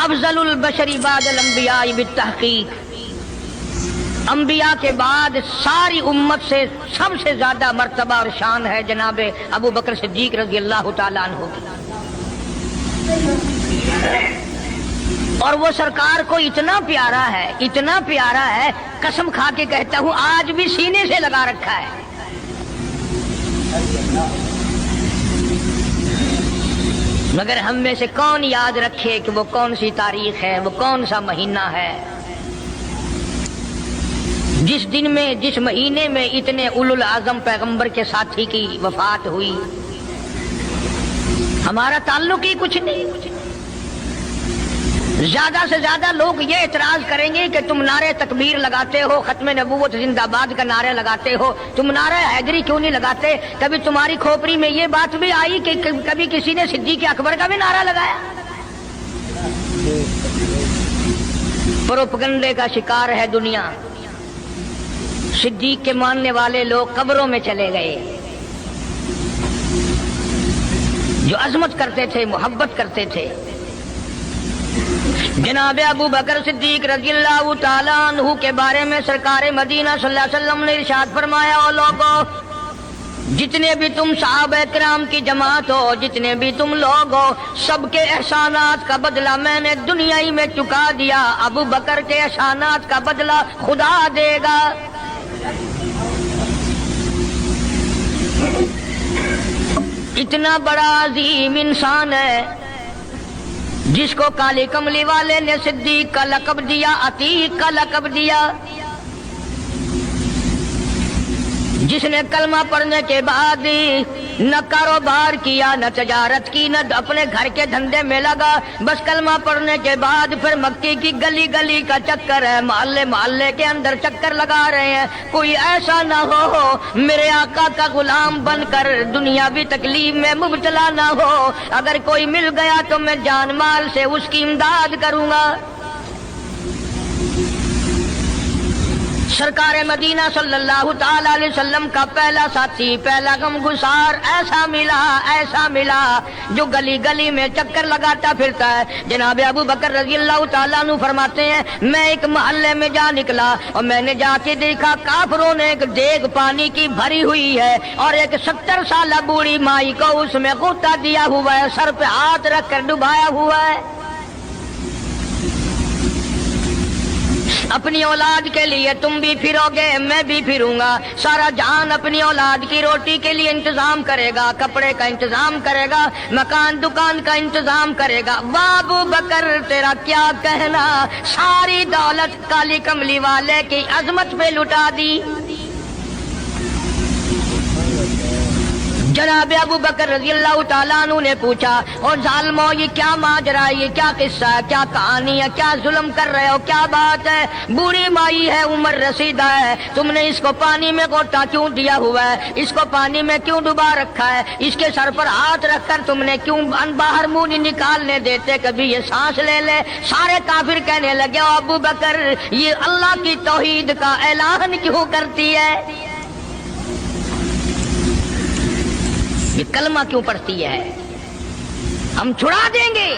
افضل البشر بعد الانبیاء بالتحقیق، انبیاء کے بعد ساری امت سے سب سے زیادہ مرتبہ اور شان ہے جناب ابو بکر صدیق رضی اللہ تعالیٰ عنہ کی۔ اور وہ سرکار کو اتنا پیارا ہے، اتنا پیارا ہے، قسم کھا کے کہتا ہوں آج بھی سینے سے لگا رکھا ہے۔ مگر ہم میں سے کون یاد رکھے کہ وہ کون سی تاریخ ہے، وہ کون سا مہینہ ہے جس دن میں، جس مہینے میں اتنے اولو العظم پیغمبر کے ساتھی کی وفات ہوئی۔ ہمارا تعلق ہی کچھ نہیں۔ زیادہ سے زیادہ لوگ یہ اعتراض کریں گے کہ تم نعرے تکبیر لگاتے ہو، ختم نبوت زندہ باد کا نعرے لگاتے ہو، تم نعرہ حیدری کیوں نہیں لگاتے؟ کبھی تمہاری کھوپڑی میں یہ بات بھی آئی کہ کبھی کسی نے صدیق اکبر کا بھی نعرہ لگایا؟ پروپگنڈے کا شکار ہے دنیا۔ صدیق کے ماننے والے لوگ قبروں میں چلے گئے، جو عظمت کرتے تھے، محبت کرتے تھے۔ جناب ابو بکر صدیق رضی اللہ تعالیٰ عنہ کے بارے میں سرکار مدینہ صلی اللہ علیہ وسلم نے ارشاد فرمایا، او لوگو، جتنے بھی تم صحابہ کرام کی جماعت ہو، جتنے بھی تم لوگ ہو، سب کے احسانات کا بدلہ میں نے دنیا ہی میں چکا دیا، ابو بکر کے احسانات کا بدلہ خدا دے گا۔ اتنا بڑا عظیم انسان ہے جس کو کالی کملی والے نے صدیق کا لقب دیا، عتیق کا لقب دیا، جس نے کلمہ پڑھنے کے بعد نہ کاروبار کیا، نہ تجارت کی، نہ اپنے گھر کے دھندے میں لگا، بس کلمہ پڑھنے کے بعد پھر مکی کی گلی گلی کا چکر ہے، محلے محلے کے اندر چکر لگا رہے ہیں۔ کوئی ایسا نہ ہو میرے آقا کا غلام بن کر دنیاوی تکلیف میں مبتلا نہ ہو، اگر کوئی مل گیا تو میں جان مال سے اس کی امداد کروں گا۔ سرکار مدینہ صلی اللہ تعالی علیہ وسلم کا پہلا ساتھی، پہلا غم گسار ایسا ملا جو گلی گلی میں چکر لگاتا پھرتا ہے۔ جناب ابو بکر رضی اللہ تعالیٰ عنہ فرماتے ہیں، میں ایک محلے میں جا نکلا اور میں نے جا کے دیکھا کافروں نے ایک دیگ پانی کی بھری ہوئی ہے اور ایک 70 سالہ بوڑھی مائی کو اس میں غوطہ دیا ہوا ہے، سر پہ ہاتھ رکھ کر ڈبایا ہوا ہے۔ اپنی اولاد کے لیے تم بھی پھرو گے، میں بھی پھروں گا۔ سارا جہان اپنی اولاد کی روٹی کے لیے انتظام کرے گا، کپڑے کا انتظام کرے گا، مکان دکان کا انتظام کرے گا۔ ابو بکر تیرا کیا کہنا، ساری دولت کالی کملی والے کی عظمت پہ لٹا دی۔ جناب ابو بکر رضی اللہ تعالیٰ عنہ نے پوچھا، اور ظالمو یہ کیا ماجرا ہے، یہ کیا قصہ ہے، کیا کہانی ہے، کیا ظلم کر رہے ہو، کیا بات ہے؟ بوڑھی مائی ہے، عمر رسیدہ ہے، تم نے اس کو پانی میں غوطہ کیوں دیا ہوا ہے، اس کو پانی میں کیوں ڈبا رکھا ہے، اس کے سر پر ہاتھ رکھ کر تم نے کیوں باہر منہ نہیں نکالنے دیتے، کبھی یہ سانس لے لے؟ سارے کافر کہنے لگے، او ابو بکر یہ اللہ کی توحید کا اعلان کیوں کرتی ہے، یہ کلمہ کیوں پڑھتی ہے، ہم چھڑا دیں گے۔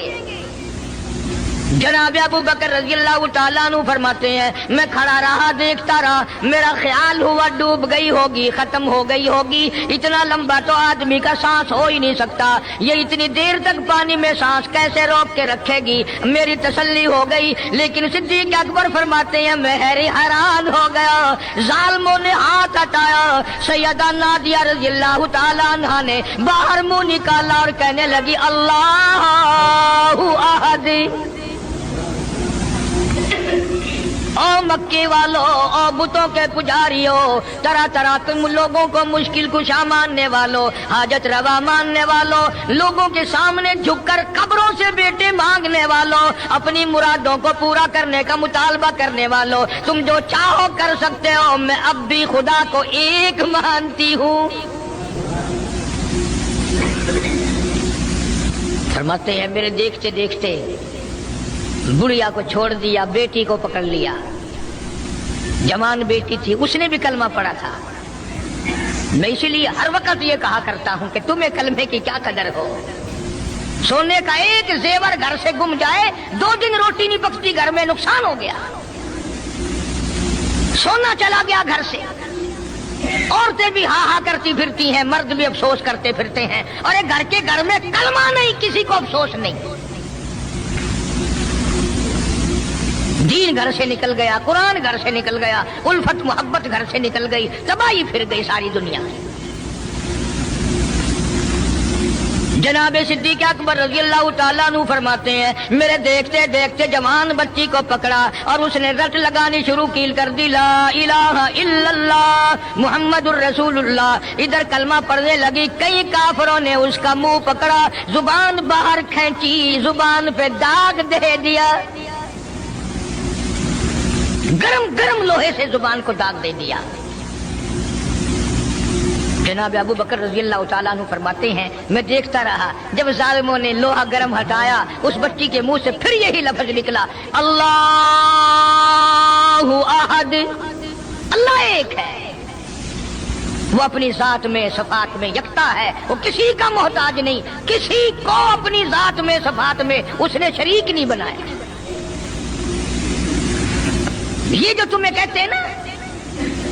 جناب ابو بکر رضی اللہ تعالیٰ عنہ فرماتے ہیں، میں کھڑا رہا، دیکھتا رہا، میرا خیال ہوا ڈوب گئی ہوگی، ختم ہو گئی ہوگی، اتنا لمبا تو آدمی کا سانس ہو ہی نہیں سکتا، یہ اتنی دیر تک پانی میں سانس کیسے روک کے رکھے گی؟ میری تسلی ہو گئی، لیکن صدیق اکبر فرماتے ہیں میں حیران ہو گیا۔ ظالموں نے ہاتھ ہٹایا، سیدہ نادیہ رضی اللہ تعالیٰ عنہا نے باہر منہ نکالا اور کہنے لگی، اللہ احد۔ او مکی والو، او بتوں کے پجاریوں، طرح طرح تم لوگوں کو مشکل کشا ماننے والوں، حاجت روا ماننے والوں، لوگوں کے سامنے جھک کر قبروں سے بیٹے مانگنے والوں، اپنی مرادوں کو پورا کرنے کا مطالبہ کرنے والوں، تم جو چاہو کر سکتے ہو، میں اب بھی خدا کو ایک مانتی ہوں۔ فرماتے ہیں میرے دیکھتے دیکھتے بڑھیا کو چھوڑ دیا، بیٹی کو پکڑ لیا، جوان بیٹی تھی، اس نے بھی کلمہ پڑھا تھا۔ میں اسی لیے ہر وقت یہ کہا کرتا ہوں کہ تمہیں کلمے کی کیا قدر ہو، सोने का एक जेवर घर से गुम जाए, 2 दिन रोटी नहीं पकती घर में, नुकसान हो गया। सोना चला गया घर से। औरतें भी हा हा करती फिरती हैं, मर्द भी अफसोस करते फिरते हैं, और एक घर के घर में कलमा नहीं, किसी को अफसोस नहीं। दीन घर से निकल गया, कुरान घर से निकल गया, उल्फत मोहब्बत घर से निकल गई, तबाही फिर गई सारी दुनिया। जनाब सिद्दीक अकबर रज़ी अल्लाह ताला अन्हु फरमाते हैं, मेरे देखते देखते जवान बच्ची को पकड़ा और उसने रट लगानी शुरू की कर दी, ला इलाहा इल्लल्लाह मुहम्मदुर रसूलुल्लाह। इधर कलमा पढ़ने लगी, कई काफरों ने उसका मुंह पकड़ा, जुबान बाहर खींची, जुबान पे दाग दे दिया, गरम गरम लोहे से जुबान को दाग दे दिया। जनाब अबू बकर रज़ी अल्लाह ताला अन्हु फरमाते हैं, मैं देखता रहा, जब जालिमों ने लोहा गरम हटाया, उस बच्ची के मुंह से फिर यही लफ्ज निकला, अल्लाहु अहद, अल्लाह एक है। वो अपनी जात में सफात में यकता है, वो किसी का मोहताज नहीं, किसी को अपनी जात में सफात में उसने शरीक नहीं बनाया। ये जो तुम्हें कहते हैं ना,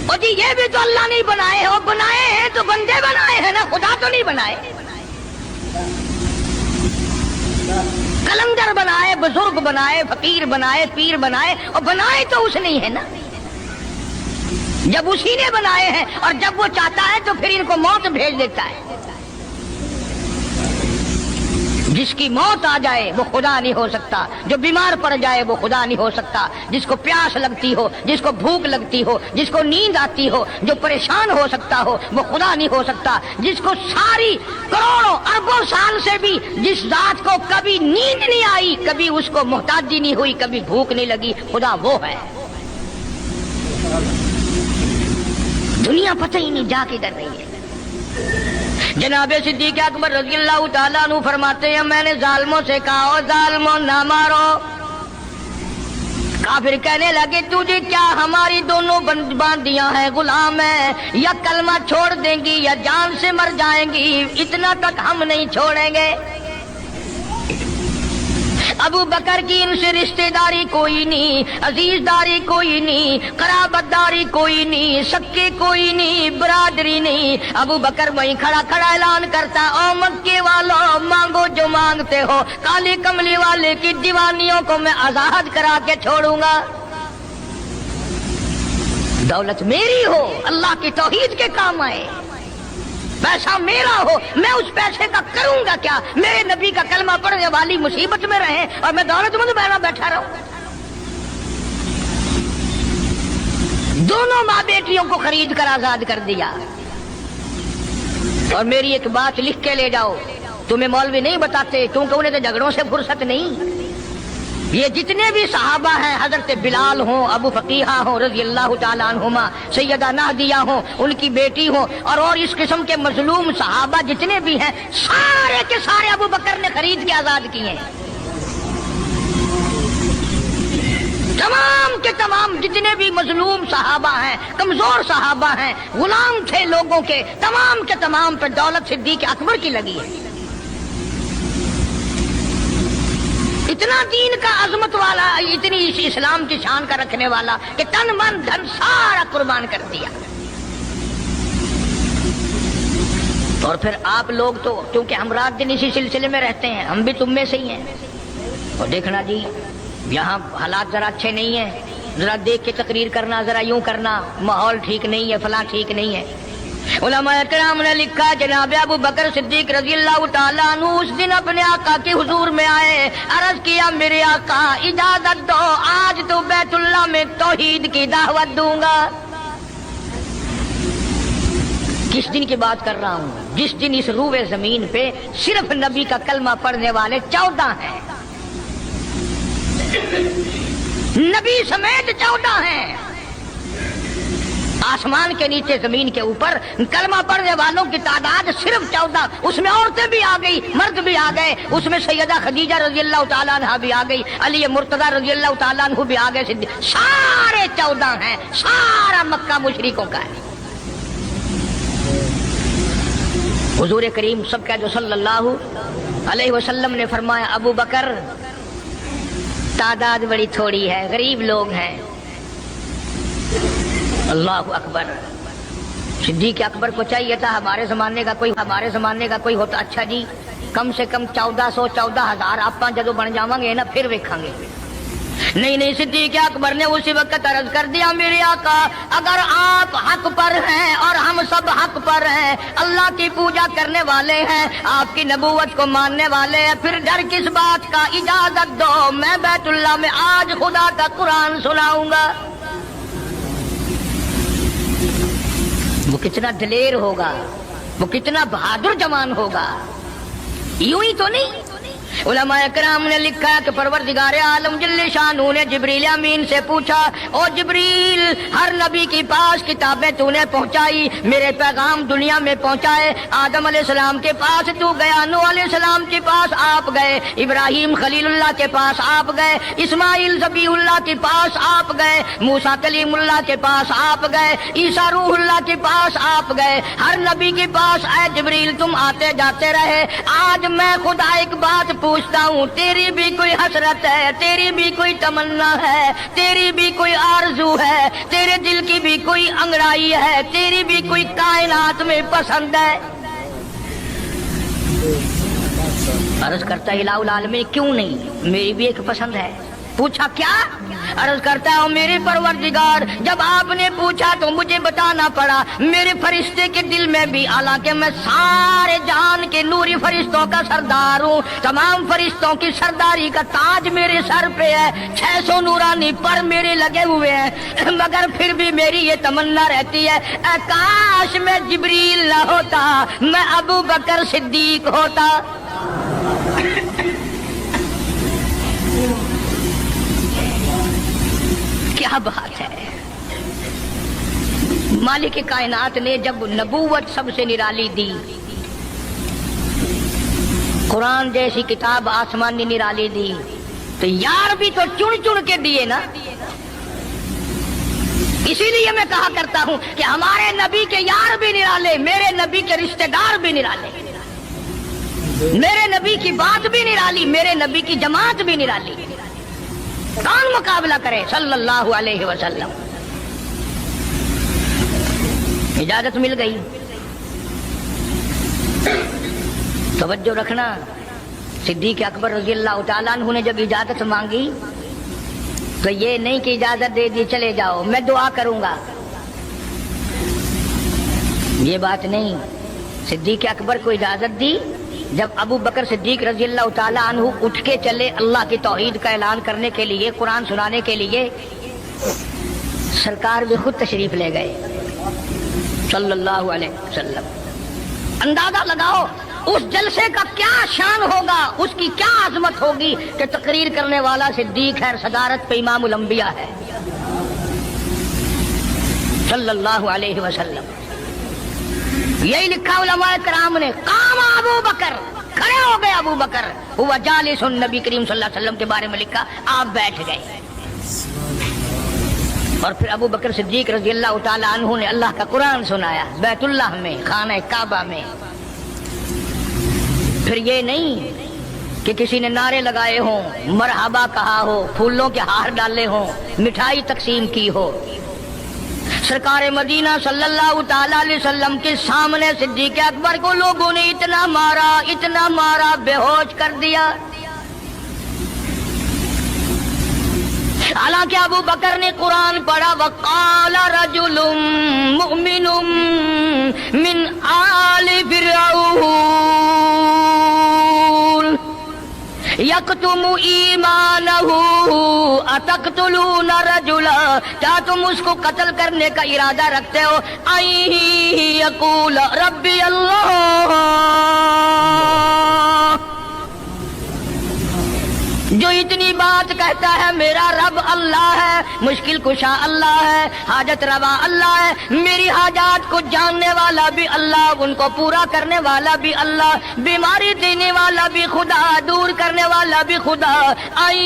और जी ये भी तो अल्लाह नहीं बनाए हैं, और बनाए हैं तो बंदे बनाए हैं ना, खुदा तो नहीं बनाए। कलंदर बनाए, बुजुर्ग बनाए, फकीर बनाए, पीर बनाए, और बनाए तो उसने ही है ना। जब उसी ने बनाए हैं और जब वो चाहता है तो फिर इनको मौत भेज देता है। जिसकी मौत आ जाए वो खुदा नहीं हो सकता, जो बीमार पड़ जाए वो खुदा नहीं हो सकता, जिसको प्यास लगती हो, जिसको भूख लगती हो, जिसको नींद आती हो, जो परेशान हो सकता हो वो खुदा नहीं हो सकता। जिसको सारी करोड़ों अरबों साल से भी जिस जात को कभी नींद नहीं आई, कभी उसको मोहताजी नहीं हुई, कभी भूख नहीं लगी, खुदा वो है। दुनिया पता ही नहीं जा किधर रही है। जनाबे सिद्दीक अकबर रज़ी अल्लाह ताला अन्हु फरमाते हैं, मैंने जालिमों से कहा, ओ जालिमों ना मारो। काफिर कहने लगे, तुझे क्या हमारी दोनों बांदियां हैं, गुलाम है, या कलमा छोड़ देंगी या जान से मर जाएंगी, इतना तक हम नहीं छोड़ेंगे। अबू बकर की इनसे रिश्तेदारी कोई नहीं, अजीजदारी कोई नहीं, कराबतदारी कोई नहीं, सक्के कोई नहीं, बरादरी नहीं। अबू बकर वहीं खड़ा खड़ा ऐलान करता, ओ मक्के वालों, मांगो जो मांगते हो, काली कमली वाले की दीवानियों को मैं आजाद करा के छोड़ूंगा। दौलत मेरी हो, अल्लाह की तौहीद के काम आए, पैसा मेरा हो, मैं उस पैसे का करूंगा क्या? मेरे नबी का कलमा पढ़ने वाली मुसीबत में रहे और मैं दौलतमंद बहना बैठा रहूं। दोनों माँ बेटियों को खरीद कर आजाद कर दिया। और मेरी एक बात लिख के ले जाओ, तुम्हें मौलवी नहीं बताते क्योंकि उन्हें तो झगड़ों से फुर्सत नहीं। ये जितने भी सहाबा हैं, हजरत बिलाल हो, अबू फकीहा हो रज़ी अल्लाह ताला अन्हुमा, सैयदा नादिया हो, उनकी बेटी हो, और इस किस्म के मजलूम सहाबा जितने भी हैं, सारे के सारे अबू बकर ने खरीद के आजाद किए। तमाम के तमाम जितने भी मजलूम सहाबा हैं, कमजोर सहाबा हैं, गुलाम थे लोगों के, तमाम के तमाम पर दौलत सिद्दीक अकबर की लगी है। इतना दीन का अजमत वाला, इतनी इस्लाम की शान का रखने वाला कि तन मन धन सारा कुर्बान कर दिया। और फिर आप लोग तो, क्योंकि हम रात दिन इसी सिलसिले में रहते हैं, हम भी तुम में से ही हैं। और देखना जी, यहाँ हालात जरा अच्छे नहीं है, जरा देख के तकरीर करना, जरा यूं करना, माहौल ठीक नहीं है, फलां ठीक नहीं है। उलमाए किराम ने लिखा, जनाब अबू बकर सिद्दीक रज़ी अल्लाह ताला अन्हु उस दिन अपने आका के हुजूर में आए, अर्ज किया, मेरे आका इजाजत दो, आज तो बैतुल्लाह में तौहीद की दावत दूंगा। किस दिन की बात कर रहा हूँ? जिस दिन इस रूए जमीन पे सिर्फ नबी का कलमा पढ़ने वाले 14 हैं, नबी समेत 14 हैं। आसमान के नीचे जमीन के ऊपर कलमा पढ़ने वालों की तादाद सिर्फ 14, उसमें औरतें भी आ गई, मर्द भी आ गए, उसमें सैयदा खदीजा रज़ी अल्लाह ताला अन्हा भी आ गई, अली मुर्तजा रज़ी अल्लाह ताला अन्हु भी आ गए, सारे 14 हैं। सारा मक्का मुशरिकों का है। हुजूर करीम सब कह दो सल्लल्लाहु अलैहि वसल्लम ने फरमाया, अबू बकर तादाद बड़ी थोड़ी है, गरीब लोग हैं। अल्लाह अकबर। सिद्दीक अकबर को चाहिए था हमारे जमाने का कोई होता, अच्छा जी कम से कम 1400-14,000 आप जदों बन जावांगे ना फिर वेखांगे। नहीं, सिद्दीक अकबर ने उसी वक्त अर्ज कर दिया, मेरे आका अगर आप हक पर हैं और हम सब हक पर हैं, अल्लाह की पूजा करने वाले हैं, आपकी नबूवत को मानने वाले हैं, फिर डर किस बात का, इजाजत दो मैं बैतुल्लाह में आज खुदा का कुरान सुनाऊंगा। वो कितना दिलेर होगा, वो कितना बहादुर जवान होगा। यूं ही तो नहीं, उलमाए किराम ने लिखा है कि परवरदिगार आलम जल्ले शानू ने जिब्रील अमीन से पूछा, ओ जिब्रील हर नबी के पास किताबें तूने पहुंचाई, मेरे पैगाम दुनिया में पहुंचाए। आदम अलैहिस्सलाम के पास तू गया, नूह अलैहिस्सलाम के पास आप गए, इब्राहिम खलीलुल्लाह के पास आप गए, इस्माइल ज़बीहुल्लाह के पास आप गए, मूसा कलीमुल्लाह के पास आप गए, ईसा रूहुल्लाह के पास आप गए। हर नबी के पास ऐ जिब्रील तुम आते जाते रहे। आज मैं खुदा एक बात पूछता हूँ, तेरी भी कोई हसरत है, तेरी भी कोई तमन्ना है, तेरी भी कोई आरजू है, तेरे दिल की भी कोई अंगड़ाई है, तेरी भी कोई कायनात में पसंद है? अर्ज करता इलाहुल आलमीन क्यों नहीं, मेरी भी एक पसंद है। पूछा क्या? अर्ज करता हूँ मेरे परवरदिगार जब आपने पूछा तो मुझे बताना पड़ा, मेरे फरिश्ते के दिल में भी, हालांकि मैं सारे जहान के नूरी फरिश्तों का सरदार हूँ, तमाम फरिश्तों की सरदारी का ताज मेरे सर पे है, 600 नूरानी पर मेरे लगे हुए हैं, मगर फिर भी मेरी ये तमन्ना रहती है, काश मैं जिब्रील न होता, मैं अबू बकर सिद्दीक होता। क्या बात है। मालिक कायनात ने जब नबूवत सबसे निराली दी, कुरान जैसी किताब आसमानी निराली दी, तो यार भी तो चुन चुन के दिए ना। इसीलिए मैं कहा करता हूं कि हमारे नबी के यार भी निराले, मेरे नबी के रिश्तेदार भी निराले, मेरे नबी की बात भी निराली, मेरे नबी की जमात भी निराली। कौन मुकाबला करे सल्लल्लाहु अलैहि वसल्लम। इजाजत मिल गई। तवज्जो रखना, सिद्दीक अकबर रज़ियल्लाहु ताला अन्हु ने जब इजाजत मांगी तो ये नहीं कि इजाजत दे दी चले जाओ मैं दुआ करूंगा, ये बात नहीं। सिद्दीक अकबर को इजाजत दी। जब अबू बकर सिद्दीक रज़ियल्लाहु ताला अन्हु उठ के चले अल्लाह की तौहीद का ऐलान करने के लिए, कुरान सुनाने के लिए, सरकार भी खुद तशरीफ ले गए सल्लल्लाहु अलैहि वसल्लम। अंदाजा लगाओ उस जलसे का क्या शान होगा, उसकी क्या आजमत होगी कि तकरीर करने वाला सिद्दीक है, सदारत पे इमामुल अंबिया है सल्लल्लाहु अलैहि वसल्लम। यही लिखा उलमाए किराम ने, काम अबू बकर, खड़े हो गए अबू बकर, हुआ जालिसुन, नबी करीम सल्लल्लाहु अलैहि वसल्लम के बारे में लिखा आप बैठ गए। और फिर अबू बकर सिद्दीक रज़ियल्लाहु ताला अन्हु ने अल्लाह का कुरान सुनाया बैतुल्लाह में, खाना काबा में। फिर ये नहीं कि किसी ने नारे लगाए हों, मरहबा कहा हो, फूलों के हार डाले हों, मिठाई तकसीम की हो। सरकार मदीना सल्लल्लाहु ताला अलैहि वसल्लम के सामने सिद्दीक अकबर को लोगों ने इतना मारा, बेहोश कर दिया। हालांकि अबू बकर ने कुरान पढ़ा, वक़ाल रजुलुम मुमिनुम मिन आलि फिरऔन यक्तुमु ईमानहु अतक़्तुलूना रजुला, क्या तुम उसको कत्ल करने का इरादा रखते हो? आई यक़ूल रब्बी अल्लाह, जो इतनी बात कहता है मेरा रब अल्लाह है, मुश्किल कुशा अल्लाह है, हाजत रवा अल्लाह है, मेरी हाजात को जानने वाला भी अल्लाह, उनको पूरा करने वाला भी अल्लाह, बीमारी देने वाला भी खुदा, दूर करने वाला भी खुदा। आई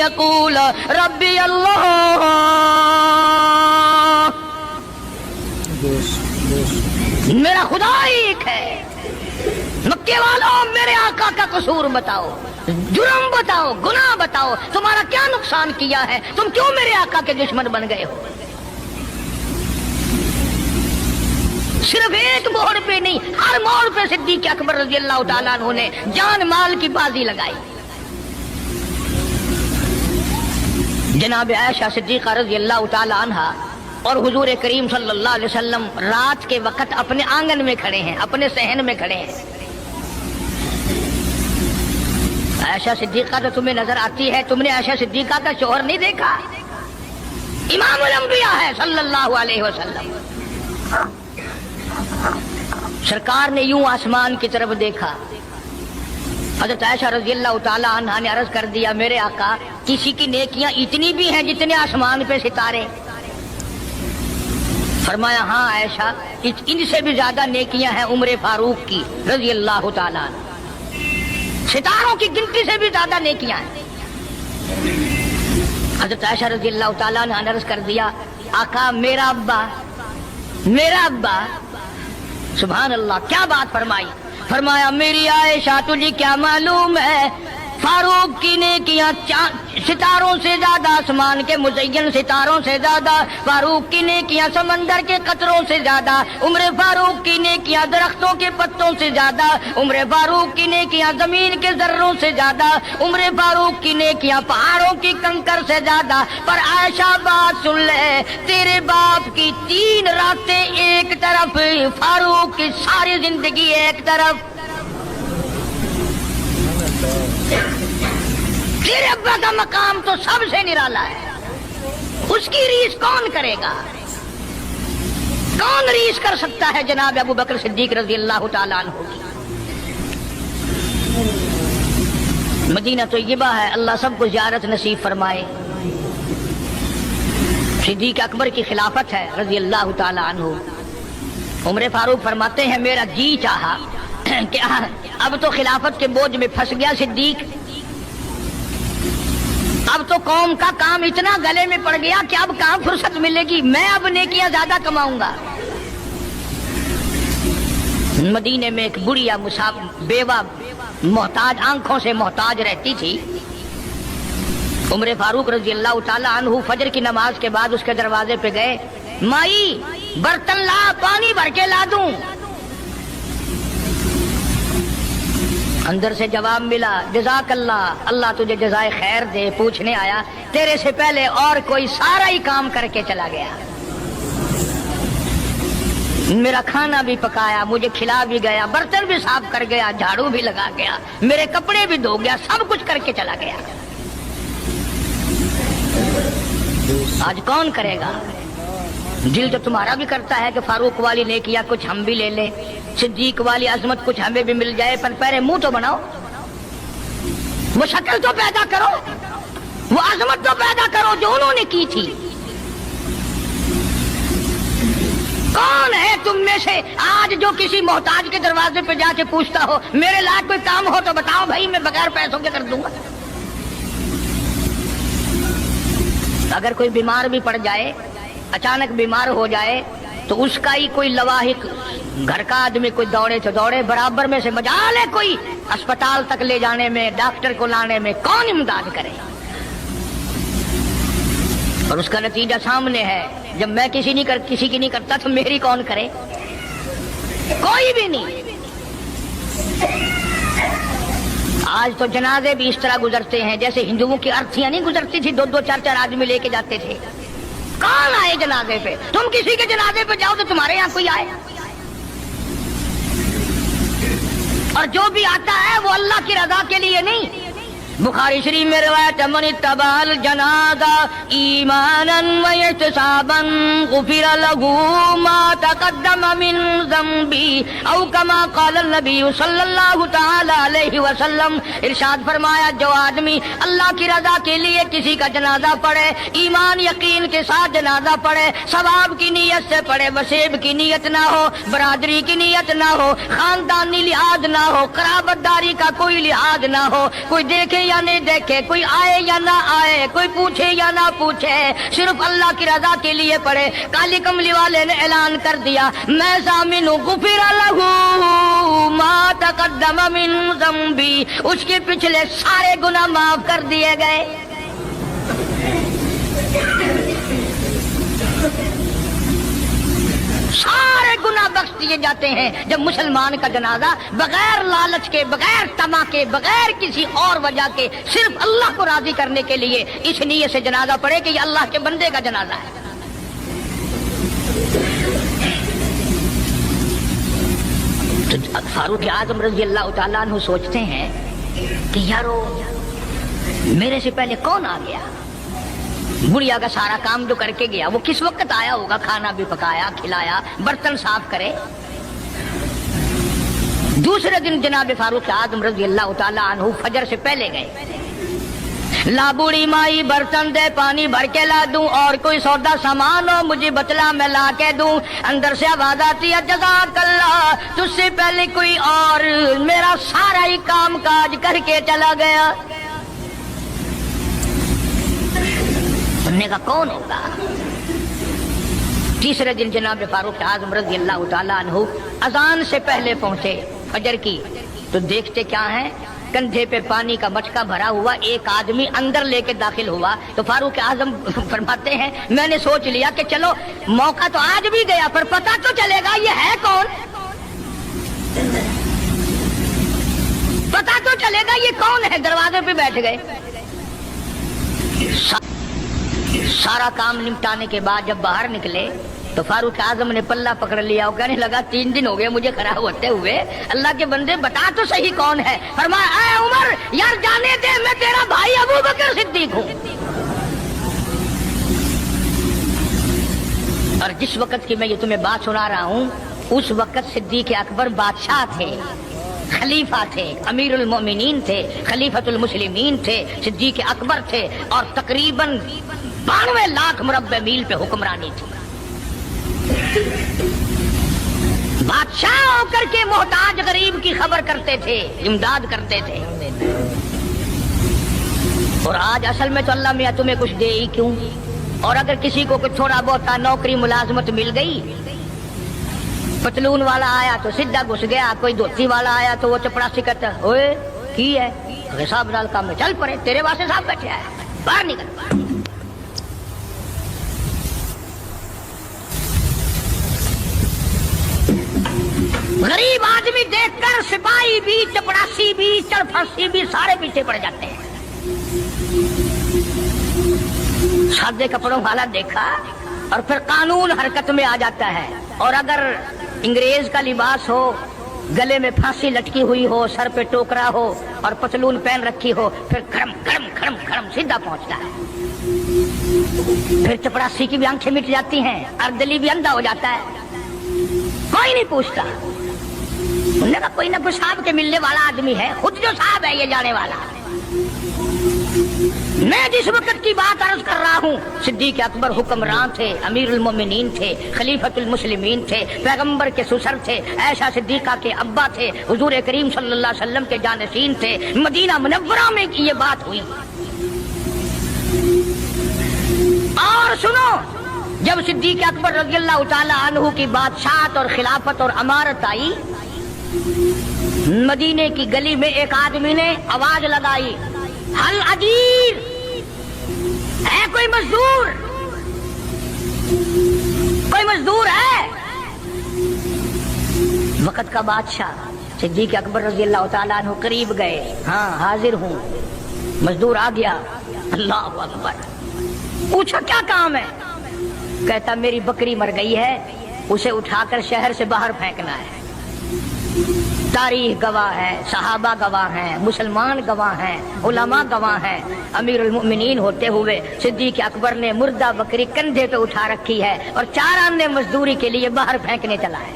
यक़ूल रब्बी अल्लाह, मेरा खुदा एक है, مکے والوں میرے آقا کا قصور بتاؤ، جرم بتاؤ، گناہ بتاؤ، تمہارا کیا نقصان کیا ہے؟ تم کیوں میرے آقا کے دشمن بن گئے ہو؟ صرف ایک موڑ پہ نہیں، ہر موڑ پہ صدیق اکبر رضی اللہ تعالیٰ عنہ نے جان مال کی بازی لگائی۔ جناب عائشہ صدیقہ رضی اللہ تعالیٰ عنہا اور حضور کریم صلی اللہ علیہ وسلم رات کے وقت اپنے آنگن میں کھڑے ہیں، اپنے صحن میں کھڑے ہیں۔ عائشہ صدیقہ تو تمہیں نظر آتی ہے، تم نے عائشہ صدیقہ کا شوہر نہیں دیکھا؟ امام الانبیاء ہے صلی اللہ علیہ وسلم۔ سرکار نے یوں آسمان کی طرف دیکھا، حضرت عائشہ رضی اللہ تعالیٰ عنہا نے عرض کر دیا میرے آقا کسی کی نیکیاں اتنی بھی ہیں جتنے آسمان پہ ستارے؟ فرمایا ہاں عائشہ، ان سے بھی زیادہ نیکیاں ہیں عمر فاروق کی رضی اللہ تعالیٰ عنہ، ستاروں کی گنتی سے بھی زیادہ نیکیاں ہیں۔ حضرت عائشہ رضی اللہ تعالیٰ عنہ نے عرض کر دیا آقا میرا ابا، سبحان اللہ کیا بات فرمائی، فرمایا میری عائشہ تجھے کیا معلوم ہے فاروق کی نیکیاں ستاروں سے زیادہ، آسمان کے مزین ستاروں سے زیادہ، فاروق کی نیکیاں سمندر کے قطروں سے زیادہ، عمر فاروق کی نیکیاں درختوں کے پتوں سے زیادہ، عمر فاروق کی نیکیاں زمین کے ذروں سے زیادہ، عمر فاروق کی نیکیاں پہاڑوں کی کنکر سے زیادہ۔ پر عائشہ بات سن لے، تیرے باپ کی 3 راتیں ایک طرف، فاروق کی ساری زندگی ایک طرف۔ تیرے ابا کا مقام تو سب سے نرالا ہے، اس کی ریس کون کرے گا؟ کون ریس کر سکتا ہے جناب ابو بکر صدیق رضی اللہ تعالیٰ عنہ کی؟ مدینہ طیبہ ہے، اللہ سب کو زیارت نصیب فرمائے۔ صدیق اکبر کی خلافت ہے رضی اللہ تعالیٰ عنہ۔ عمر فاروق فرماتے ہیں میرا جی چاہا کہ اب تو خلافت کے بوجھ میں پھنس گیا صدیق، اب تو قوم کا کام اتنا گلے میں پڑ گیا کہ اب کہاں فرصت ملے گی، میں اب نیکیاں زیادہ کماؤں گا۔ مدینے میں ایک بڑھیا بیوہ محتاج، آنکھوں سے محتاج رہتی تھی۔ عمر فاروق رضی اللہ تعالیٰ عنہ فجر کی نماز کے بعد اس کے دروازے پہ گئے، مائی برتن لا، پانی بھر کے لا دوں؟ اندر سے جواب ملا جزاک اللہ، اللہ تجھے جزائے خیر دے، پوچھنے آیا تیرے سے پہلے اور کوئی سارا ہی کام کر کے چلا گیا، میرا کھانا بھی پکایا، مجھے کھلا بھی گیا، برتن بھی صاف کر گیا، جھاڑو بھی لگا گیا، میرے کپڑے بھی دھو گیا، سب کچھ کر کے چلا گیا۔ آج کون کرے گا؟ دل تو تمہارا بھی کرتا ہے کہ فاروق والی نیکیاں کچھ ہم بھی لے لیں، صدیق والی عظمت کچھ ہمیں بھی مل جائے، پر پہلے منہ تو بناؤ، وہ شکل تو پیدا کرو، وہ عظمت تو پیدا کرو جو انہوں نے کی تھی۔ کون ہے تم میں سے آج جو کسی محتاج کے دروازے پہ جا کے پوچھتا ہو میرے لائق کوئی کام ہو تو بتاؤ بھائی، میں بغیر پیسوں کے کر دوں گا؟ اگر کوئی بیمار بھی پڑ جائے، اچانک بیمار ہو جائے، تو اس کا ہی کوئی لواحق گھر کا آدمی کوئی دوڑے تو دوڑے، برابر میں سے مجال ہے کوئی اسپتال تک لے جانے میں، ڈاکٹر کو لانے میں، کون امداد کرے؟ اور اس کا نتیجہ سامنے ہے، جب میں کسی کی نہیں کرتا تو میری کون کرے؟ کوئی بھی نہیں۔ آج تو جنازے بھی اس طرح گزرتے ہیں جیسے ہندوؤں کی ارتھیاں نہیں گزرتی تھی، 2 4 آدمی لے کے جاتے تھے۔ کون آئے جنازے پہ؟ تم کسی کے جنازے پہ جاؤ تو تمہارے یہاں کوئی آئے، اور جو بھی آتا ہے وہ اللہ کی رضا کے لیے نہیں۔ بخاری شریف میں روایت من اتبع الجنازہ ایمانا واحتسابا غفر له ما تقدم من ذنبی او کما قال النبی صلی اللہ تعالی علیہ وسلم۔ ارشاد فرمایا جو آدمی اللہ کی رضا کے لیے کسی کا جنازہ پڑھے، ایمان یقین کے ساتھ جنازہ پڑھے، ثواب کی نیت سے پڑھے، وسیب کی نیت نہ ہو، برادری کی نیت نہ ہو، خاندانی لحاظ نہ ہو، قرابت داری کا کوئی لحاظ نہ ہو، کوئی دیکھے یا نہیں دیکھے، کوئی آئے یا نہ آئے، کوئی پوچھے یا نہ پوچھے، صرف اللہ کی رضا کے لیے پڑھے۔ کالی کملی والے نے اعلان کر دیا میں ضامن ہوں، غفر لہ मा तक़द्दम मिन ज़ंबी, उसके पिछले सारे गुनाह माफ कर दिए गए। सारे गुनाह बख्श दिए जाते हैं जब मुसलमान का जनाजा बगैर लालच के, बगैर तमा के, बगैर किसी और वजह के, सिर्फ अल्लाह को राजी करने के लिए इस नियत से जनाजा पढ़े कि ये अल्लाह के बंदे का जनाजा है। तो फारूक आजम रजी अल्लाह तआला अन्हु सोचते हैं कि यारो मेरे से पहले कौन आ गया, बुढ़िया का सारा काम जो करके गया वो किस वक्त आया होगा, खाना भी पकाया, खिलाया, बर्तन साफ करे। दूसरे दिन जनाब फारूक आजम रजी अल्लाह तआला अन्हु फजर से पहले गए। ला बूढ़ी माई बर्तन दे, पानी भर के ला दूं, और कोई सौदा सामान हो मुझे बतला मैं ला के दूं। अंदर से आवाज आती है जज़ाकल्लाह, तुझसे पहले कोई और मेरा सारा ही काम काज करके चला गया। सुनने का कौन होगा। तीसरे दिन जनाब फारूक आजम रज़ी अल्लाह तआला अन्हु अजान से पहले पहुंचे फजर की, तो देखते क्या है, कंधे पे पानी का मटका भरा हुआ एक आदमी अंदर लेके दाखिल हुआ। तो फारूक आजम फरमाते हैं मैंने सोच लिया कि चलो मौका तो आज भी गया, पर पता तो चलेगा ये है कौन, पता तो चलेगा ये कौन है। दरवाजे पे बैठ गए। सारा काम निपटाने के बाद जब बाहर निकले तो फारूक आजम ने पल्ला पकड़ लिया और कहने लगा 3 दिन हो गए मुझे खड़ा होते हुए, अल्लाह के बंदे बता तो सही कौन है। फरमाया ऐ उमर यार जाने दे, मैं तेरा भाई अबू बकर सिद्दीक हूँ। और जिस वक्त की मैं ये तुम्हें बात सुना रहा हूँ उस वक्त सिद्दीक अकबर बादशाह थे, खलीफा थे, अमीरुल मोमिनीन थे, खलीफतुल मुस्लिमीन थे, सिद्दीक अकबर थे, और तकरीबन 92 लाख मुरब्बे मील पे हुक्मरानी थी। बादशाह होकर के मोहताज गरीब की खबर करते थे, इमदाद करते थे। और आज असल में तो अल्लाह मियां तुम्हें कुछ दे ही क्यों, और अगर किसी को कुछ थोड़ा बहुत नौकरी मुलाजमत मिल गई, पतलून वाला आया तो सीधा घुस गया, कोई धोती वाला आया तो वो चपड़ासी कहता ओए की है हिसाब डाल काम में चल पड़े, तेरे वास्ते साहब बैठे है, बाहर निकल। गरीब आदमी देखकर सिपाही भी, चपड़ासी भी, चरफासी भी सारे पीछे पड़ जाते हैं। सादे कपड़ों वाला देखा और फिर कानून हरकत में आ जाता है। और अगर अंग्रेज का लिबास हो, गले में फांसी लटकी हुई हो, सर पे टोकरा हो और पतलून पहन रखी हो, फिर खड़म खड़म खड़म खड़म सीधा पहुंचता है। फिर चपड़ासी की भी आंखें मिट जाती हैं, अर्दली भी अंधा हो जाता है, कोई नहीं पूछता। उन्होंने कहा कोई ना कोई साहब के मिलने वाला आदमी है, खुद जो साहब है ये जाने वाला। मैं जिस वक्त की बात अर्ज कर रहा हूँ सिद्दीक अकबर हुक्मरान थे, अमीरुल मोमिनीन थे, खलीफतुल मुस्लिमीन थे, पैगंबर के सुसर थे, ऐशा सिद्दीका के अब्बा थे, हुजूर करीम सल्लल्लाहु अलैहि वसल्लम के जानशीन थे। मदीना मुनव्वरा में ये बात हुई। और सुनो, जब सिद्दीक अकबर रज़ियल्लाहु ताला अन्हु की बादशाहत और खिलाफत और अमारत आई, मदीने की गली में एक आदमी ने आवाज लगाई, हल अजीर है कोई मजदूर, कोई मजदूर है। वक्त का बादशाह सिद्दीक अकबर रज़ियल्लाहु ताला अन्हु करीब गए, हाँ हाजिर हूँ। मजदूर आ गया, अल्लाह अकबर। पूछा क्या काम है, कहता मेरी बकरी मर गई है, उसे उठाकर शहर से बाहर फेंकना है। तारीख गवाह है, सहाबा गवाह हैं, मुसलमान गवाह हैं, उलमा गवाह हैं। अमीरुल मोमिनीन होते हुए सिद्दीक अकबर ने मुर्दा बकरी कंधे पे उठा रखी है और 4 आने मजदूरी के लिए बाहर फेंकने चला है।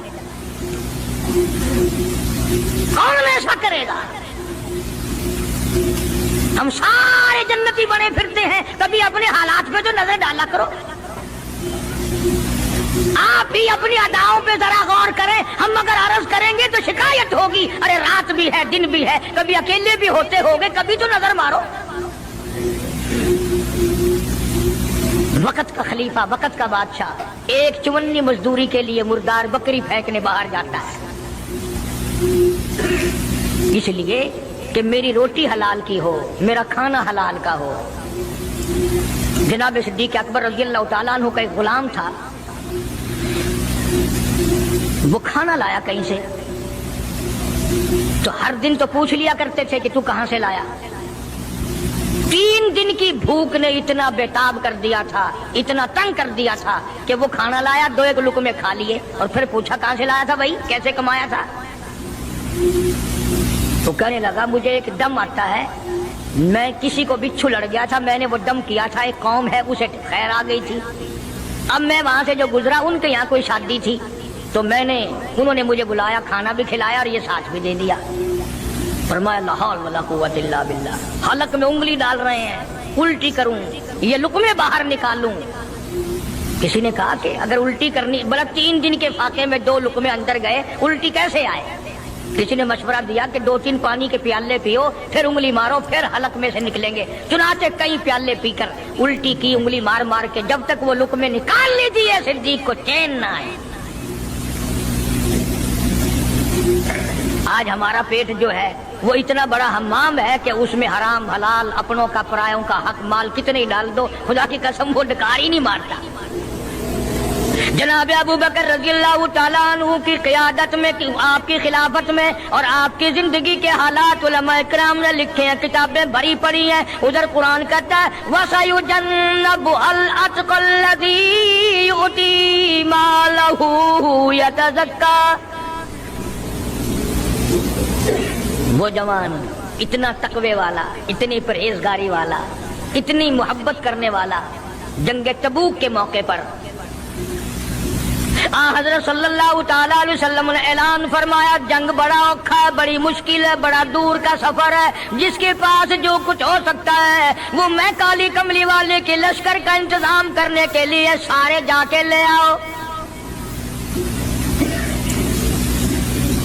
कौन ऐसा करेगा? हम सारे जन्नती बने फिरते हैं, कभी अपने हालात पे तो नजर डाला करो। आप भी अपनी अदाओं पे जरा गौर करें। हम अगर अर्ज करेंगे तो शिकायत होगी, अरे रात भी है दिन भी है, कभी अकेले भी होते होंगे, कभी तो नजर मारो। वक्त का खलीफा, वक्त का बादशाह एक चुवन्नी मजदूरी के लिए मुर्दार बकरी फेंकने बाहर जाता है। इसलिए कि मेरी रोटी हलाल की हो, मेरा खाना हलाल का हो। जनाब सिद्दीक अकबर रज़ियल्लाहु ताला अन्हु का एक गुलाम था, वो खाना लाया कहीं से, तो हर दिन तो पूछ लिया करते थे कि तू कहां से लाया। 3 दिन की भूख ने इतना बेताब कर दिया था, इतना तंग कर दिया था कि वो खाना लाया, 2-1 लुक़मे खा लिए और फिर पूछा कहां से लाया था भाई, कैसे कमाया था। तो कहने लगा मुझे एक दम आता है, मैं किसी को बिच्छू लड़ गया था, मैंने वो दम किया था, एक कौम है उसे खैर आ गई थी। अब मैं वहां से जो गुजरा, उनके यहाँ कोई शादी थी, तो उन्होंने मुझे बुलाया, खाना भी खिलाया और ये साथ भी दे दिया। फरमाया ला हौल वला कुव्वत इल्ला बिल्लाह। हलक में उंगली डाल रहे हैं, उल्टी करूं, ये लुक़मे बाहर निकालूं। किसी ने कहा कि अगर उल्टी करनी, बोला 3 दिन के फाके में 2 लुक़मे अंदर गए, उल्टी कैसे आए। किसी ने मशवरा दिया कि 2-3 पानी के प्याले पियो, फिर उंगली मारो, फिर हलक में से निकलेंगे। चुनाचे कई प्याले पीकर उल्टी की, उंगली मार मार के, जब तक वो लुक़मे निकाल लीजिए सिद्दीक को चैन ना आए। आज हमारा पेट जो है वो इतना बड़ा हम्माम है कि उसमें हराम हलाल, अपनों का परायों का हक माल कितने ही डाल दो, खुदा की कसम वो डकार ही नहीं मारता। जनाब अबू बकर रज़ियल्लाहु ताला अन्हु की क़ियादत में, आपकी खिलाफत में और आपकी जिंदगी के हालात उलमा इकराम ने लिखे हैं, किताबें भरी पड़ी हैं। उधर कुरान कहता है वसयुजन्नबुल अत्क़ल्लज़ी युती मालहू यतज़क्का। वो जवान इतना तकवे वाला, इतनी परहेजगारी वाला, इतनी मोहब्बत करने वाला, जंग तबूक के मौके पर हज़रत सल्लल्लाहु ताला अलैहि वसल्लम ने ऐलान फरमाया, जंग बड़ा औखा है, बड़ी मुश्किल है, बड़ा दूर का सफर है, जिसके पास जो कुछ हो सकता है वो मैं काली कमली वाले के लश्कर का इंतजाम करने के लिए सारे जाके ले आओ।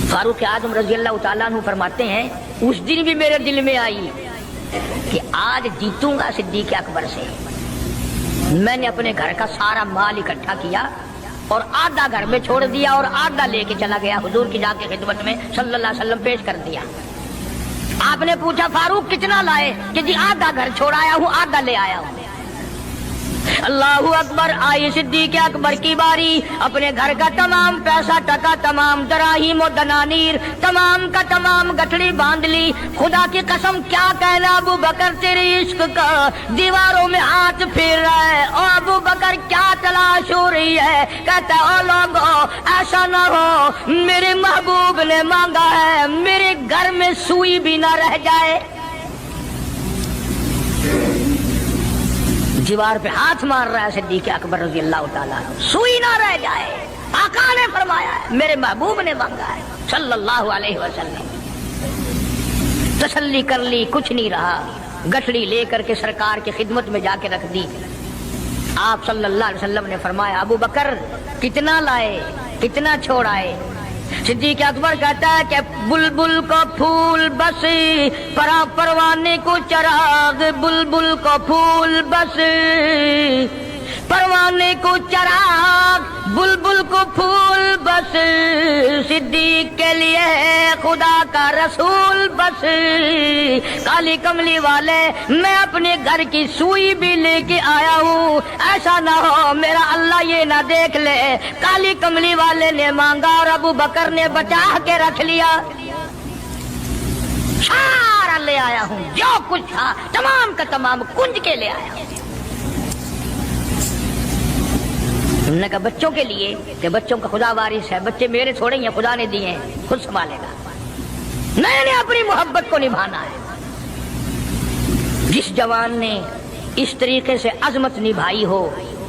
फारूक आज़म रज़ियल्लाहु ताला अन्हु फरमाते हैं, उस दिन भी मेरे दिल में आई कि आज जीतूंगा सिद्दीक अकबर से। मैंने अपने घर का सारा माल इकट्ठा किया और आधा घर में छोड़ दिया और आधा लेके चला गया, हुजूर की जाके खिदमत में सल्लल्लाहु अलैहि वसल्लम पेश कर दिया। आपने पूछा फारूक कितना लाए, कि जी आधा घर छोड़ाया हूँ, आधा ले आया हूँ। अल्लाहु अकबर। आई सिद्दीक अकबर की बारी, अपने घर का तमाम पैसा टका, तमाम दराहिम और दनानीर, तमाम का तमाम गठड़ी बांध ली। खुदा की कसम क्या कहना अबू बकर, तेरे इश्क का दीवारों में हाथ फेर रहा है। और अबू बकर क्या तलाश हो रही है, कहता है ओ लोगों ऐसा ना हो, मेरे महबूब ने मांगा है मेरे घर में सुई भी ना रह जाए। दीवार पे हाथ मार रहा है सिद्दीक अकबर रज़ियल्लाहु ताला, सुई ना रह जाए। आका ने फरमाया है, मेरे महबूब ने मांगा है सल्लल्लाहु अलैहि वसल्लम। तसल्ली कर ली, कुछ नहीं रहा, गठड़ी लेकर के सरकार की खिदमत में जाके रख दी। आप सल्लल्लाहु अलैहि वसल्लम ने फरमाया, अबू बकर कितना लाए, कितना छोड़ाए। सिद्दीक अकबर कहता है कि बुलबुल को फूल बस, परवाने को चराग, बुलबुल को फूल बस, परवाने को चराग, बुलबुल को फूल बस, सिद्दीक के लिए खुदा का रसूल बस। काली कमली वाले, मैं अपने घर की सुई भी लेके आया हूँ, ऐसा ना हो मेरा अल्लाह ये ना देख ले काली कमली वाले ने मांगा और अबू बकर ने बचा के रख लिया। सारा ले आया हूँ, जो कुछ था तमाम का तमाम कुंज के ले आया। उन्होंने कहा बच्चों के लिए, कि बच्चों का खुदा वारिस है, बच्चे मेरे थोड़े ही हैं, खुदा ने दिए हैं, खुद संभालेगा। मैंने अपनी मोहब्बत को निभाना है। जिस जवान ने इस तरीके से अजमत निभाई हो,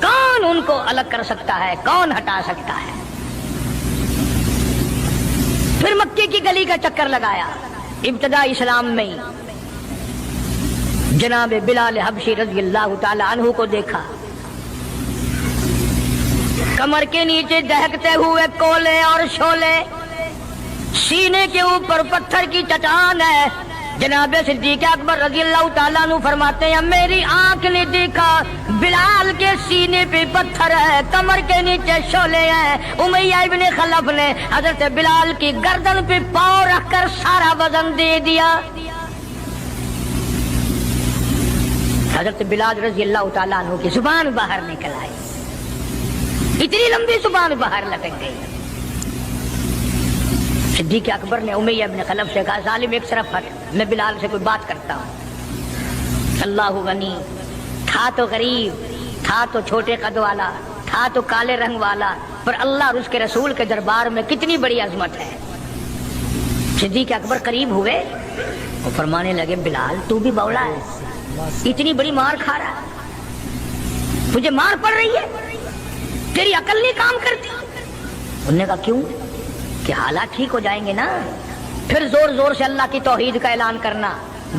कौन उनको अलग कर सकता है, कौन हटा सकता है। फिर मक्के की गली का चक्कर लगाया, इब्तिदा इस्लाम में जनाब बिलाल हबशी रज़ियल्लाहु ताला अन्हु को देखा। कमर के नीचे दहकते हुए कोले और शोले, सीने के ऊपर पत्थर की चट्टान है, جناب صدیق اکبر رضی اللہ تعالیٰ عنہ فرماتے ہیں میری آنکھ نے دیکھا بلال کے سینے پہ پتھر ہے، کمر کے نیچے شعلے ہیں۔ امیہ ابن خلف نے حضرت بلال کی گردن پہ پاؤں رکھ کر سارا وزن دے دیا۔ حضرت بلال رضی اللہ تعالیٰ عنہ کی زبان باہر نکل آئی، اتنی لمبی زبان باہر لٹک گئی۔ صدیق اکبر نے امیہ ابن خلف سے کہا ظالم ایک طرف ہٹ، میں بلال سے کوئی بات کرتا ہوں۔ اللہ غنی، تھا تو غریب، تھا تو چھوٹے قد والا، تھا تو کالے رنگ والا، پر اللہ اور اس کے رسول کے دربار میں کتنی بڑی عظمت ہے۔ صدیق اکبر قریب ہوئے اور فرمانے لگے بلال تو بھی بولا ہے، اتنی بڑی مار کھا رہا ہے، تجھے مار پڑ رہی ہے، تیری عقل نہیں کام کرتی۔ انہوں نے کہا کیوں؟ کہ حالات ٹھیک ہو جائیں گے نا، پھر زور زور سے اللہ کی توحید کا اعلان کرنا،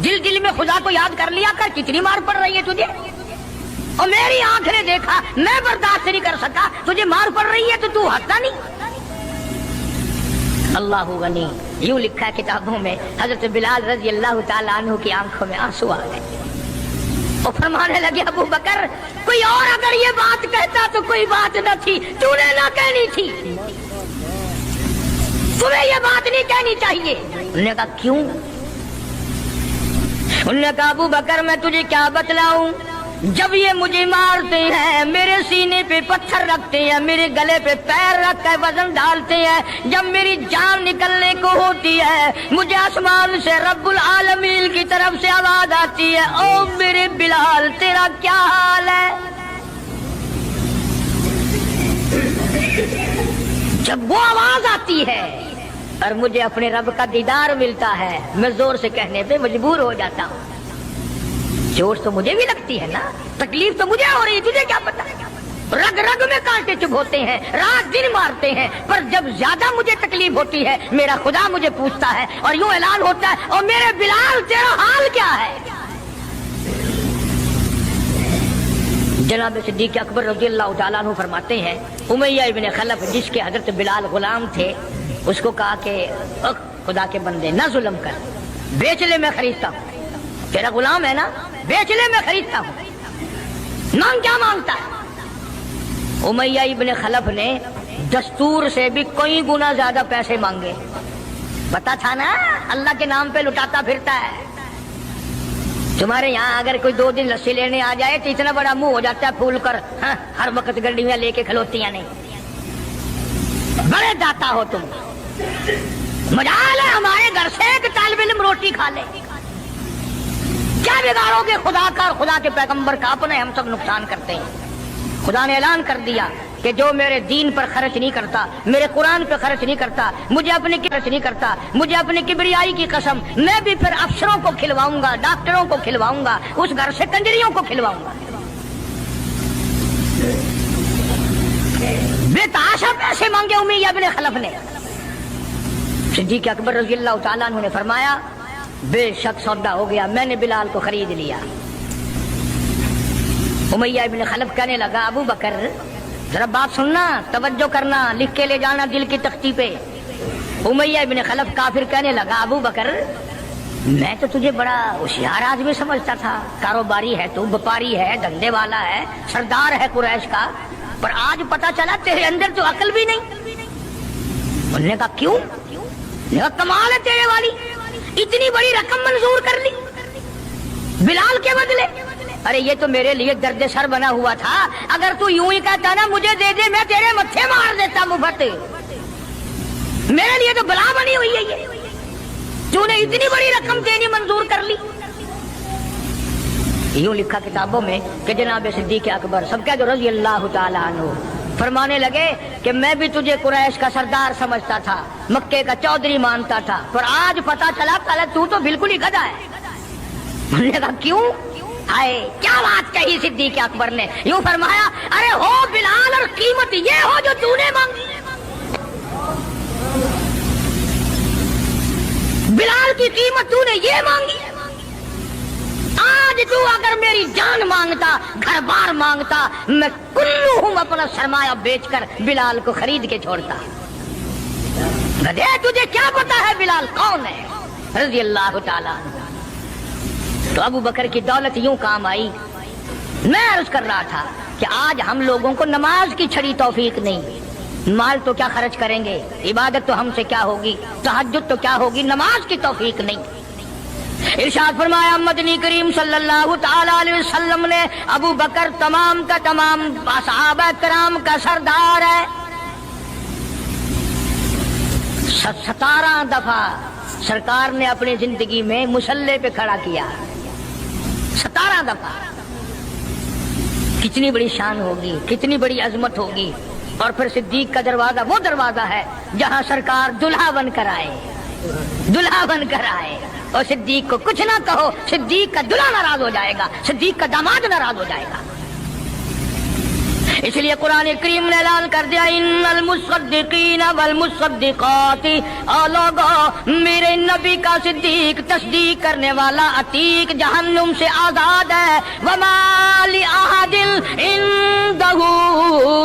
دل دل میں خدا کو یاد کر لیا کر، کتنی مار پڑ رہی ہے تجھے، اور میری آنکھ نے دیکھا، میں برداشت نہیں کر سکا، تجھے مار پڑ رہی ہے تو ہٹتا نہیں۔ اللہ غنی، یوں لکھا ہے کتابوں میں حضرت بلال رضی اللہ تعالیٰ عنہ کی آنکھوں میں آنسو آ گئے اور فرمانے لگے ابو بکر کوئی اور اگر یہ بات کہتا تو کوئی بات نہ تھی، تو نے نہ کہنی تھی، تمہیں یہ بات نہیں کہنی چاہیے۔ انہوں نے کہا کیوں؟ انہوں نے کہا ابو بکر میں تجھے کیا بتلاؤں، جب یہ مجھے مارتے ہیں، میرے سینے پہ پتھر رکھتے ہیں، میرے گلے پہ پیر رکھ کر وزن ڈالتے ہیں، جب میری جان نکلنے کو ہوتی ہے مجھے آسمان سے رب العالمین کی طرف سے آواز آتی ہے او میرے بلال تیرا کیا حال ہے۔ جب وہ آواز آتی ہے اور مجھے اپنے رب کا دیدار ملتا ہے، میں زور سے کہنے پہ مجبور ہو جاتا ہوں۔ چوٹ تو مجھے بھی لگتی ہے نا، تکلیف تو مجھے ہو رہی ہے، تجھے کیا پتا، رگ رگ میں کانٹے چبھوتے ہیں، رات دن مارتے ہیں، پر جب زیادہ مجھے تکلیف ہوتی ہے میرا خدا مجھے پوچھتا ہے اور یوں اعلان ہوتا ہے اور میرے بلال تیرا حال کیا ہے۔ جناب صدیق اکبر رضی اللہ تعالیٰ عنہ فرماتے ہیں امیہ ابن خلف جس کے حضرت بلال غلام تھے، اس کو کہا کہ خدا کے بندے نہ ظلم کر، بیچ لے میں خریدتا ہوں، تیرا غلام ہے نا، بیچ لے میں خریدتا ہوں، مانگ کیا مانگتا ہے۔ امیہ ابن خلف نے دستور سے بھی کوئی گنا زیادہ پیسے مانگے، پتا تھا نا اللہ کے نام پہ لٹاتا پھرتا ہے۔ تمہارے یہاں اگر کوئی 2 دن لسی لینے آ جائے تو اتنا بڑا منہ ہو جاتا ہے پھول کر، ہر وقت گڈیاں لے کے کھلوتیاں نہیں، بڑے داتا ہو تم، مجال ہے ہمارے گھر سے ایک طالب علم روٹی کھا لے، کیا بگاڑو گے خدا کا اور خدا کے پیغمبر کا، اپنے ہم سب نقصان کرتے ہیں۔ خدا نے اعلان کر دیا کہ جو میرے دین پر خرچ نہیں کرتا، میرے قرآن پہ خرچ نہیں کرتا، مجھے اپنے خرچ نہیں کرتا، مجھے اپنے کبریائی کی قسم میں بھی پھر افسروں کو کھلواؤں گا، ڈاکٹروں کو کھلواؤں گا، اس گھر سے کنجریوں کو کھلواؤں گا۔ بے تحاشا پیسے مانگے امیہ ابن خلف نے۔ صدیق اکبر رضی اللہ تعالیٰ عنہ نے فرمایا بے شک سودا ہو گیا، میں نے بلال کو خرید لیا۔ امیہ ابن خلف کہنے لگا ابو بکر ذرا بات سننا، توجہ کرنا، لکھ کے لے جانا دل کی تختی پہ۔ امیہ ابن خلف کافر کہنے لگا ابو بکر میں تو تجھے بڑا ہوشیار آدمی سمجھتا تھا، کاروباری ہے تو، وپاری ہے، دھندے والا ہے، سردار ہے قریش کا، پر آج پتا چلا تیرے اندر تو عقل بھی نہیں۔ انہوں نے کہا کیوں؟ انہوں نے کہا کمال ہے تیرے والی، اتنی بڑی رقم منظور کر لی بلال کے بدلے۔ ارے یہ تو میرے لیے درد سر بنا ہوا تھا، اگر تو یوں ہی کہتا نا مجھے دے دے میں تیرے متھے مار دیتا مفت، میرے لیے تو بلا بنی ہوئی ہے یہ، تو نے اتنی بڑی رقم دینی منظور کر لی۔ یوں لکھا کتابوں میں کہ جناب صدیق اکبر سب کہہ دو رضی اللہ تعالیٰ عنہ فرمانے لگے کہ میں بھی تجھے قریش کا سردار سمجھتا تھا، مکے کا چودھری مانتا تھا، پر آج پتا چلا تو بالکل ہی گدھا ہے۔ انہوں نے کہا کیوں؟ آئے کیا بات کہی صدیق اکبر نے، یوں فرمایا ارے ہو بلال اور قیمت یہ ہو جو تو نے مانگی، بلال کی قیمت تو نے یہ مانگی، آج تو اگر میری جان مانگتا، گھر بار مانگتا، میں کلہم اپنا سرمایہ بیچ کر بلال کو خرید کے چھوڑتا۔ گدھے تجھے کیا پتا ہے بلال کون ہے رضی اللہ تعالیٰ عنہ۔ تو ابو بکر کی دولت یوں کام آئی. میں عرض کر رہا تھا کہ آج ہم لوگوں کو نماز کی چھڑی توفیق نہیں. مال تو کیا خرچ کریں گے, عبادت تو ہم سے کیا ہوگی, تہجد تو کیا ہوگی, نماز کی توفیق نہیں. ارشاد فرمایا مدنی کریم صلی اللہ تعالی علیہ وسلم نے ابو بکر تمام کا تمام صحابہ کرام کا سردار ہے. 17 دفعہ سرکار نے اپنی زندگی میں مصلی پہ کھڑا کیا. 17 دفعہ. کتنی بڑی شان ہوگی, کتنی بڑی عظمت ہوگی. اور پھر صدیق کا دروازہ وہ دروازہ ہے جہاں سرکار دلہا بن کر آئے, دلہا بن کر آئے. اور صدیق کو کچھ نہ کہو, صدیق کا دلہا ناراض ہو جائے گا, صدیق کا داماد ناراض ہو جائے گا. اس لیے قرآن کریم نے اعلان کر دیا ان المصدقین والمصدقات, اور لوگو میرے نبی کا صدیق تصدیق کرنے والا عتیق جہنم سے آزاد ہے. وما لأحد عنده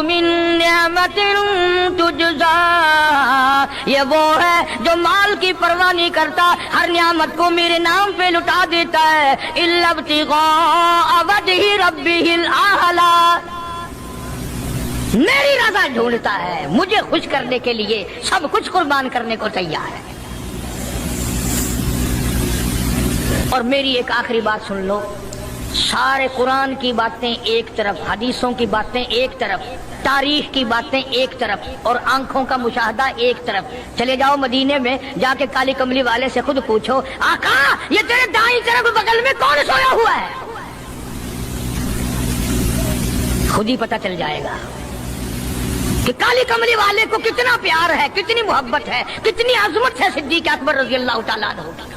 من نعمت تجزا, یہ وہ ہے جو مال کی پرواہ نہیں کرتا, ہر نعمت کو میرے نام پہ لٹا دیتا ہے. الا ابتغاء وجہ ربہ الاعلی, میری رضا ڈھونڈتا ہے, مجھے خوش کرنے کے لیے سب کچھ قربان کرنے کو تیار ہے. اور میری ایک آخری بات سن لو, سارے قرآن کی باتیں ایک طرف, حدیثوں کی باتیں ایک طرف, تاریخ کی باتیں ایک طرف, اور آنکھوں کا مشاہدہ ایک طرف. چلے جاؤ مدینے میں, جا کے کالی کملی والے سے خود پوچھو آقا یہ تیرے دائیں طرف بغل میں کون سویا ہوا ہے, خود ہی پتہ چل جائے گا کہ کالی کملی والے کو کتنا پیار ہے, کتنی محبت ہے, کتنی عظمت ہے صدیق اکبر رضی اللہ تعالیٰ عنہ کی.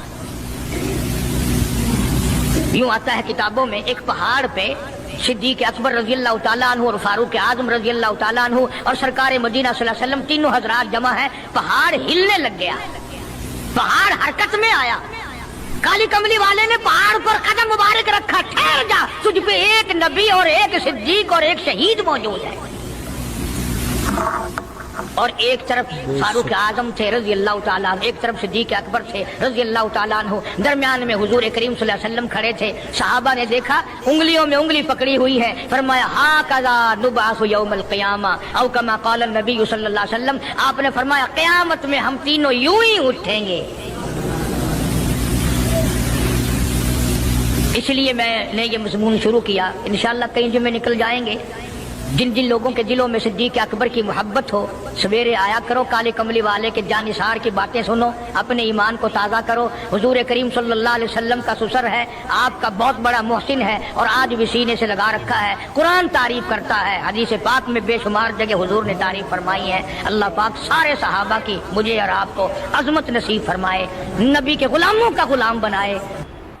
یوں آتا ہے کتابوں میں, ایک پہاڑ پہ صدیق اکبر رضی اللہ تعالیٰ عنہ اور فاروق اعظم رضی اللہ تعالیٰ عنہ اور سرکار مدینہ صلی اللہ علیہ وسلم تینوں حضرات جمع ہیں. پہاڑ ہلنے لگ گیا, پہاڑ حرکت میں آیا. کالی کملی والے نے پہاڑ پر قدم مبارک رکھا, ٹھہر جا, تجھ پہ ایک نبی اور ایک صدیق اور ایک شہید موجود ہے. اور ایک طرف فاروق اعظم تھے رضی اللہ تعالیٰ عنہ, ایک طرف صدیق اکبر تھے رضی اللہ تعالیٰ عنہ, درمیان میں حضور کریم صلی اللہ علیہ وسلم کھڑے تھے. صحابہ نے دیکھا انگلیوں میں انگلی پکڑی ہوئی ہے, فرمایا ھاکذا نبعث یوم القیامہ او کما قال النبی صلی اللہ علیہ وسلم, آپ نے فرمایا قیامت میں ہم تینوں یوں ہی اٹھیں گے. اس لیے میں نے یہ مضمون شروع کیا. انشاءاللہ کئی جمعے نکل جائیں گے. جن جن لوگوں کے دلوں میں صدیق اکبر کی محبت ہو, سویرے آیا کرو, کالے کملی والے کے جانثار کی باتیں سنو, اپنے ایمان کو تازہ کرو. حضور کریم صلی اللہ علیہ وسلم کا سسر ہے, آپ کا بہت بڑا محسن ہے, اور آج بھی سینے سے لگا رکھا ہے. قرآن تعریف کرتا ہے, حدیث پاک میں بے شمار جگہ حضور نے تعریف فرمائی ہے. اللہ پاک سارے صحابہ کی مجھے اور آپ کو عظمت نصیب فرمائے, نبی کے غلاموں کا غلام بنائے.